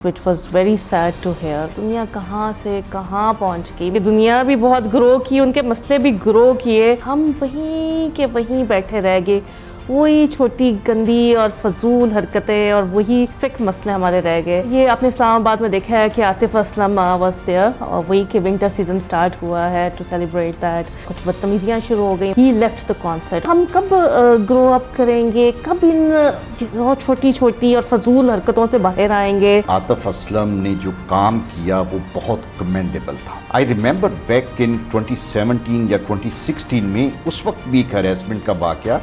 which was very sad to hear. دنیا کہاں سے کہاں پہنچ گئی. دنیا بھی بہت گرو کی, ان کے مسئلے بھی گرو کیے, ہم وہیں کے وہیں بیٹھے رہ گئے. وہی چھوٹی گندی اور فضول حرکتیں اور وہی سکھ مسئلے ہمارے رہ گئے. یہ آپ نے اسلام آباد میں دیکھا ہے کہ عاطف اسلم واز دیئر, اور وہی کہ ونٹر سیزن سٹارٹ ہوا ہے ٹو سیلیبریٹ دیٹ. کچھ بدتمیزیاں شروع ہو گئی. ہی لیفٹ دا کانسرٹ. ہم کب گرو اپ کریں گے, کب ان چھوٹی چھوٹی اور فضول حرکتوں سے باہر آئیں گے؟ عاطف اسلم نے جو کام کیا وہ بہت کمینڈیبل تھا. آئی ریمبر بیک ان 2017 یا 2016 میں اس وقت بھی ایک ہریسمنٹ کا واقعہ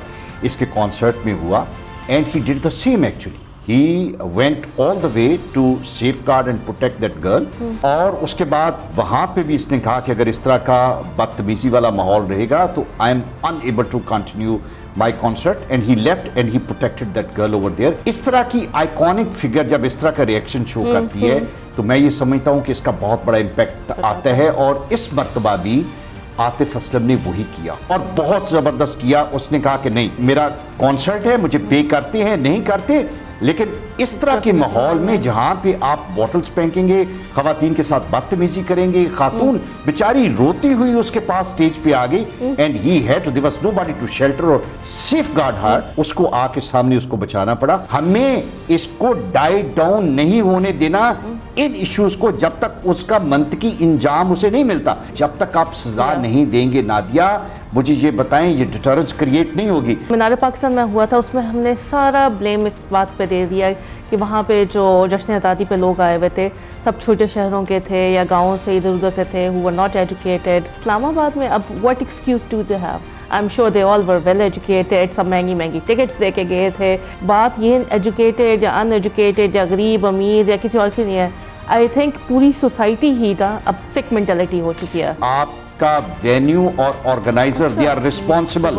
اس کے کانسرٹ میں ہوا, and he did the same actually. He went all the way to safeguard and protect that girl. اور اس کے بعد وہاں پہ بھی اس نے کہا کہ اگر اس طرح کا بدتمیزی والا ماحول رہے گا تو I am unable to continue my concert, and he left and he protected that girl over there. اس طرح کی آئیکونک فگر جب اس طرح کا ریئیکشن شو کرتی ہے تو میں یہ سمجھتا ہوں کہ اس کا بہت بڑا امپیکٹ آتا ہے. اور اس مرتبہ بھی عاطف اسلم نے وہی کیا اور بہت زبردست کیا. اس نے کہا کہ نہیں, میرا کانسرٹ ہے, مجھے پے کرتے ہیں نہیں کرتے, لیکن اس طرح کے ماحول میں جہاں پہ آپ بوٹلز پھینکیں گے, خواتین کے ساتھ بدتمیزی کریں گے, خاتون بیچاری روتی ہوئی اس کے پاس سٹیج پہ آ گئی, and he had to, there was nobody to shelter or safeguard her. اس کو آ کے سامنے اس کو بچانا پڑا. ہمیں اس کو ڈائی ڈاؤن نہیں ہونے دینا ان ایشوز کو, جب تک اس کا منطقی انجام اسے نہیں ملتا, جب تک آپ سزا نہیں دیں گے. نادیہ مجھے یہ بتائیں, یہ ڈیٹرنس کریٹ نہیں ہوگی. مینار پاکستان میں ہوا تھا, اس میں ہم نے سارا بلیم اس بات پہ دے دیا کہ وہاں پہ جو جشن آزادی پہ لوگ آئے ہوئے تھے سب چھوٹے شہروں کے تھے یا گاؤں سے ادھر ادھر سے تھے, who were not educated. اسلام آباد میں اب what excuse do they have? I'm sure they all were well educated, سب مہنگی ٹکٹس دے کے گئے تھے. بات یہ ایجوکیٹڈ یا ان ایجوکیٹڈ یا غریب امیر یا کسی اور کی نہیں ہے. آئی تھنک پوری سوسائٹی ہی اب سکھ مینٹلٹی ہو چکی ہے. آپ کا وینیو اور آرگنائزر دے آر ریسپانسبل.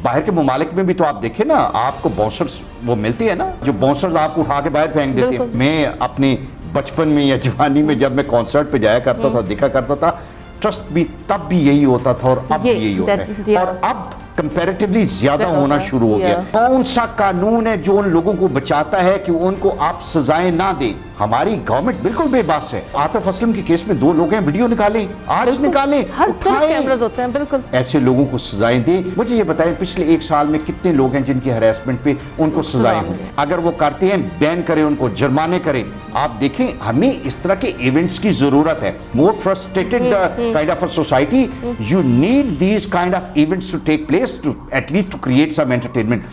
باہر کے ممالک میں بھی تو آپ دیکھیں نا, آپ کو باؤنسرز وہ ملتے ہیں نا, جو باؤنسرز آپ کو اٹھا کے باہر پھینک دیتے ہیں. میں اپنے بچپن میں یا جوانی میں جب میں کانسرٹ پہ جایا کرتا تھا, دیکھا کرتا تھا, ٹرسٹ بھی تب بھی یہی ہوتا تھا اور اب بھی یہی ہوتا ہے, اور اب کمپیریٹیولی زیادہ ہونا شروع ہو گیا. کون سا قانون ہے جو ان لوگوں کو بچاتا ہے کہ ان کو آپ سزائیں نہ دیں؟ ہماری گورنمنٹ بالکل بے باس ہے. عاطف اسلم کے کیس میں 2 لوگ ہیں, ویڈیو نکالیں, آج نکالیں, کیمراز ہوتے ہیں, بالکل ایسے لوگوں کو سزائیں دیں. مجھے یہ بتائیں پچھلے 1 سال میں کتنے لوگ ہیں جن کی ہراسمنٹ پہ ان کو سزائیں ہوں؟ اگر وہ کرتے ہیں بین کریں, ان کو جرمانے کریں. آپ دیکھیں, ہمیں اس طرح کے ایونٹس کی ضرورت ہے. More frustrated kind of a society, you need these kind of events to take place to at least to create some entertainment.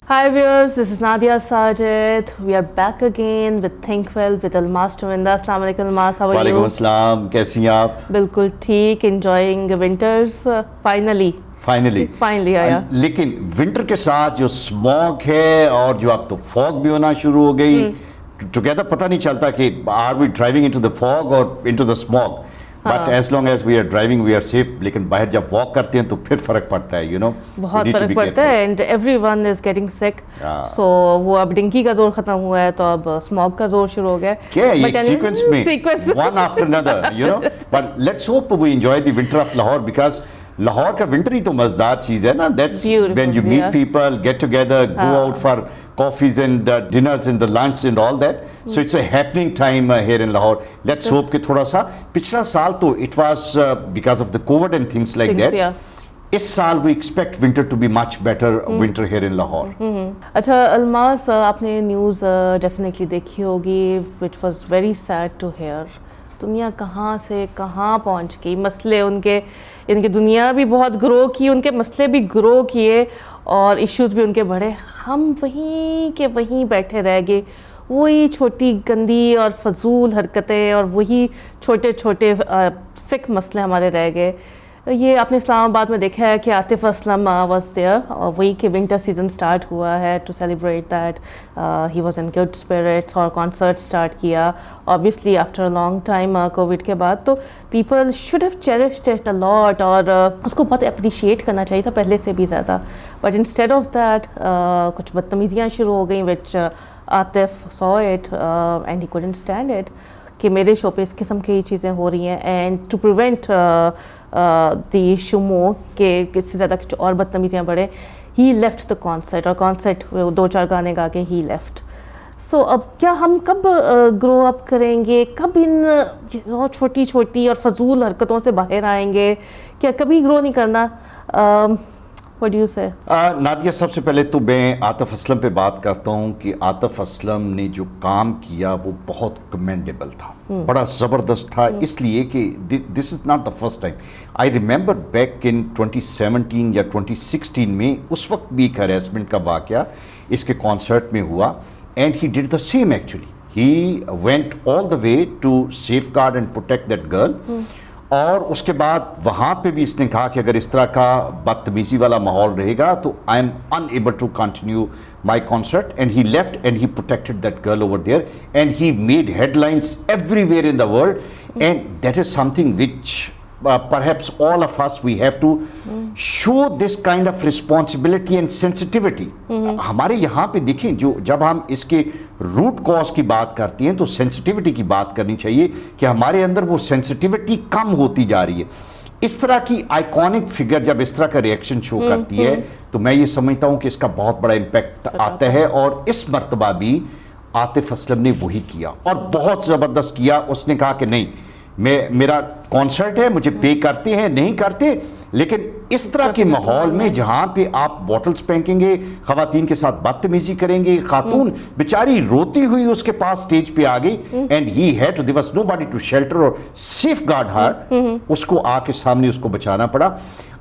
Hi viewers, this is Nadia Sajid. We are back again with Think Well with Almas Taminda. Assalamu alaikum Almas, how are you? Walaikum assalam, کیسی ہیں آپ؟ بالکل ٹھیک, enjoying winters finally آیا. لیکن winter کے ساتھ جو اسموگ ہے اور جو اب تو فوگ بھی ہونا شروع ہو گئی, ٹوگیدر پتہ نہیں چلتا کہ are we driving into the fog اور into the smog. But as long as we are driving we are safe. لیکن باہر جب واک کرتے ہیں تو پھر فرق پڑتا ہے, یو نو, بہت فرق پڑتا ہے. And every one is getting سک. سو وہ اب ڈنکی کا زور ختم ہوا ہے تو اب اسموگ کا زور شروع ہو گیا. کیا ایک سیکوینس میں one after another, you know. But let's hope we enjoy the winter of Lahore, because Lahore کا ونٹر ہی تو مزدار چیز ہے نا. That's when you meet people, get together, go out for coffees and dinners and the lunch and all that. So it's a happening time here in Lahore. Let's hope کہ تھوڑا سا, پچھلا سال تو it was because of the COVID and things like that. اس سال we expect winter to be much better winter here in Lahore. اچھا الماس, آپ نے نیوز ڈیفینیٹلی دیکھی ہوگی, which was very sad to hear. دنیا کہاں سے کہاں پہنچ گئی. مسئلے ان کے دنیا بھی بہت گرو کی, ان کے مسئلے بھی گرو کیے اور ایشوز بھی ان کے بڑھے. ہم وہیں کے وہیں بیٹھے رہ گئے. وہی چھوٹی گندی اور فضول حرکتیں اور وہی چھوٹے چھوٹے سکھ مسئلے ہمارے رہ گئے. یہ آپ نے اسلام آباد میں دیکھا ہے کہ عاطف اسلم واز دیئر, اور وہی کہ ونٹر سیزن سٹارٹ ہوا ہے to celebrate that. He was in good spirits اور کانسرٹ سٹارٹ کیا obviously after a long time Covid کے بعد. تو people should have cherished it a lot, اور اس کو بہت اپریشیٹ کرنا چاہیے تھا پہلے سے بھی زیادہ. بٹ انسٹیڈ آف دیٹ کچھ بدتمیزیاں شروع ہو گئیں, وچ Atif saw it and he couldn't stand it کہ میرے شو پہ اس قسم کی چیزیں ہو رہی ہیں. And to prevent the issue more کہ اس سے زیادہ کچھ اور بدتمیزیاں بڑھیں, ہی لیفٹ دا کانسرٹ, اور کانسرٹ 2-4 گانے گا کے ہی لیفٹ. سو اب کیا ہم کب گرو اپ کریں گے, کب ان چھوٹی چھوٹی اور فضول حرکتوں سے باہر آئیں گے, کیا کبھی گرو نہیں کرنا؟ What do you say? Nadia, سب سے پہلے تو میں عاطف اسلم پہ بات کرتا ہوں کہ عاطف اسلم نے جو کام کیا وہ بہت کمینڈیبل تھا, بڑا زبردست تھا, اس لیے کہ this is not the first time. I remember back in 2017 یا 2016 میں اس وقت بھی ایک ہریسمنٹ کا واقعہ اس کے کانسرٹ میں ہوا, and he did the same actually. He went all the way to safeguard and protect that girl. اور اس کے بعد وہاں پہ بھی اس نے کہا کہ اگر اس طرح کا بدتمیزی والا ماحول رہے گا تو I M unable to continue my concert, and he left and he protected that girl over there, and he made headlines everywhere in the world, and that is something which perhaps all of us we have to show this kind of responsibility and sensitivity. ہمارے یہاں پہ دیکھیں, جو جب ہم اس کے root cause کی بات کرتے ہیں تو سینسٹیوٹی کی بات کرنی چاہیے کہ ہمارے اندر وہ سینسٹیوٹی کم ہوتی جا رہی ہے. اس طرح کی آئیکونک فگر جب اس طرح کا ریئیکشن شو کرتی ہے تو میں یہ سمجھتا ہوں کہ اس کا بہت بڑا امپیکٹ آتا ہے, اور اس مرتبہ بھی عاطف اسلم نے وہی کیا اور بہت زبردست کیا. اس نے کہا کہ نہیں, میرا کانسرٹ ہے, مجھے پے کرتے ہیں نہیں کرتے, لیکن اس طرح کے ماحول میں جہاں پہ آپ بوٹلز پھینکیں گے, خواتین کے ساتھ بدتمیزی کریں گے, خاتون بیچاری روتی ہوئی اس کے پاس سٹیج پہ آ گئی, and he had to, there was nobody to shelter or safeguard her, اس کو آ کے سامنے اس کو بچانا پڑا.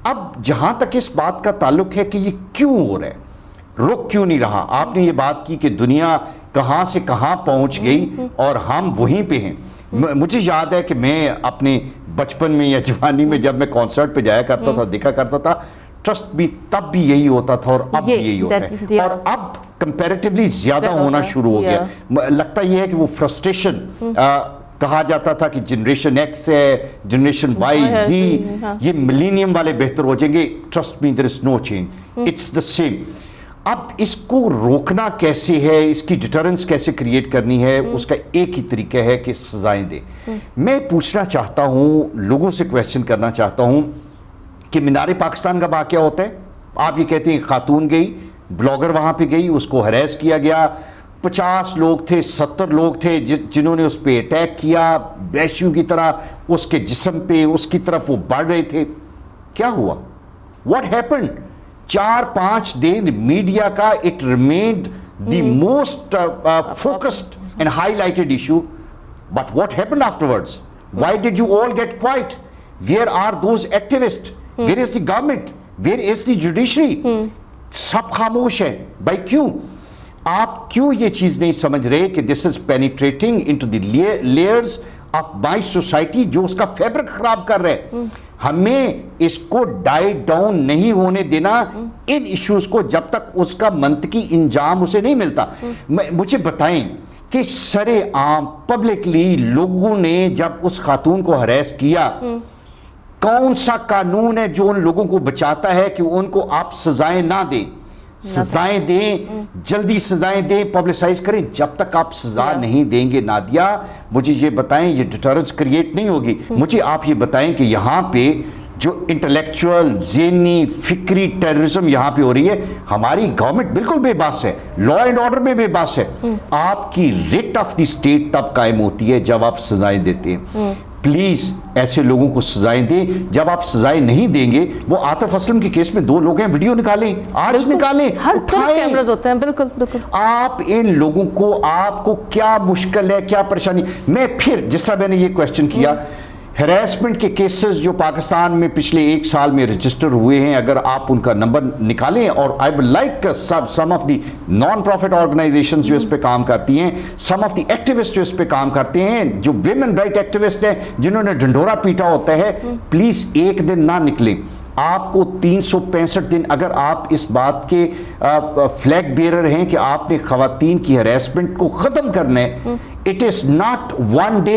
اب جہاں تک اس بات کا تعلق ہے کہ یہ کیوں ہو رہا ہے, رک کیوں نہیں رہا, آپ نے یہ بات کی کہ دنیا کہاں سے کہاں پہنچ گئی اور ہم وہیں پہ ہیں. مجھے یاد ہے کہ میں اپنے بچپن میں یا جوانی میں جب میں کانسرٹ پہ جایا کرتا تھا, دیکھا کرتا تھا, ٹرسٹ بھی تب بھی یہی ہوتا تھا اور اب بھی یہی ہوتا ہے, اور اب کمپیریٹیولی زیادہ ہونا شروع ہو گیا. لگتا یہ ہے کہ وہ فرسٹریشن, کہا جاتا تھا کہ جنریشن ایکس ہے, جنریشن وائی زی, یہ ملینیم والے بہتر ہو جائیں گے. Trust me, there is no change, it's the same. اب اس کو روکنا کیسے ہے, اس کی ڈیٹرنس کیسے کریٹ کرنی ہے, اس کا ایک ہی طریقہ ہے کہ سزائیں دے. میں پوچھنا چاہتا ہوں, لوگوں سے کویسچن کرنا چاہتا ہوں کہ مینار پاکستان کا واقعہ ہوتا ہے, آپ یہ کہتے ہیں خاتون گئی, بلاگر وہاں پہ گئی, اس کو ہریس کیا گیا, 50 لوگ تھے, 70 لوگ تھے جنہوں نے اس پہ اٹیک کیا, بیشیوں کی طرح اس کے جسم پہ, اس کی طرف وہ بڑھ رہے تھے. کیا ہوا, واٹ ہیپنڈ؟ 4-5 دن میڈیا کا it remained the most focused and highlighted issue, but what happened afterwards? Why did you all get quiet? Where are those activist? Where is the government? Where is the judiciary? سب خاموش ہے بھائی. کیوں؟ آپ کیوں یہ چیز نہیں سمجھ رہے کہ this is penetrating into the layers of my society, جو اس کا فیبرک خراب کر رہے. ہمیں اس کو ڈائی ڈاؤن نہیں ہونے دینا ان ایشوز کو جب تک اس کا منطقی انجام اسے نہیں ملتا. مجھے بتائیں کہ سر عام پبلکلی لوگوں نے جب اس خاتون کو ہریس کیا, کون سا قانون ہے جو ان لوگوں کو بچاتا ہے کہ ان کو آپ سزائیں نہ دیں؟ سزائیں دیں, جلدی سزائیں دیں, پبلسائز کریں. جب تک آپ سزا نہیں دیں گے نادیہ, مجھے یہ بتائیں یہ ڈیٹرنس کریٹ نہیں ہوگی. مجھے آپ یہ بتائیں کہ یہاں پہ جو انٹلیکچوئل, ذہنی, فکری ٹیررزم یہاں پہ ہو رہی ہے, ہماری گورنمنٹ بالکل بے بس ہے, لا اینڈ آرڈر میں بے بس ہے. آپ کی ریٹ آف دی اسٹیٹ تب قائم ہوتی ہے جب آپ سزائیں دیتے ہیں. پلیز ایسے لوگوں کو سزائیں دیں. جب آپ سزائیں نہیں دیں گے, وہ عاطف اسلم کے کیس میں 2 لوگ ہیں, ویڈیو نکالیں, آج نکالیں, کیمراز ہوتے ہیں. بالکل بالکل. آپ ان لوگوں کو, آپ کو کیا مشکل ہے, کیا پریشانی؟ میں پھر جس طرح میں نے یہ کویسچن کیا, ہیراسمنٹ کے کیسز جو پاکستان میں پچھلے 1 سال میں رجسٹر ہوئے ہیں, اگر آپ ان کا نمبر نکالیں, اور I would like some of the non profit organisations جو اس پہ کام کرتی ہیں, سم آف دی ایکٹیوسٹ جو اس پہ کام کرتے ہیں, جو ویمن رائٹ ایکٹیوسٹ ہیں جنہوں نے ڈھنڈورا پیٹا ہوتا ہے, پلیز ایک دن نہ نکلیں. آپ کو 365 دن, اگر آپ اس بات کے فلیگ بیرر ہیں کہ آپ نے خواتین کی ہراسمنٹ کو ختم کرنا ہے, It is not 1 day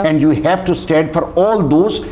and you have to stand for all those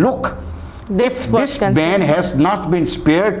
look, if this man has not been spared,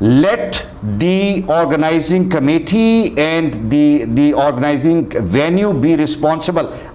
let the organizing committee and the organizing venue be responsible.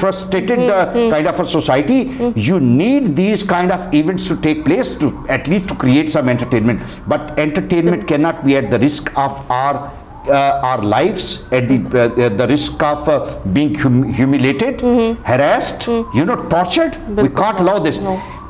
frustrated kind of a society. You need these kind of events to take place to at least to create some entertainment. But entertainment cannot be at the risk of our lives, at the risk of being humiliated, harassed, tortured. We can't allow this.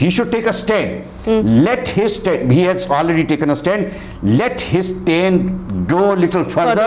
He should take a stand. Let his stand. He has already taken a stand. Let his stand go a little further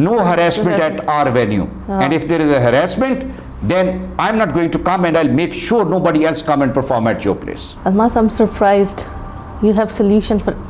No harassment at our venue. And if there is a harassment, then I'm not going to come, and I'll make sure nobody else come and perform at your place. Almas, I'm surprised. You have solution for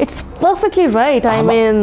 it's perfectly right. I mean,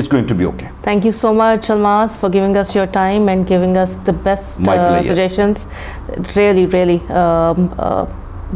It's going to be okay. Thank you so much, Almas, for giving us your time and giving us the best suggestions. Really, really.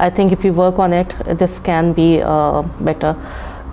I think if you work on it, this can be better.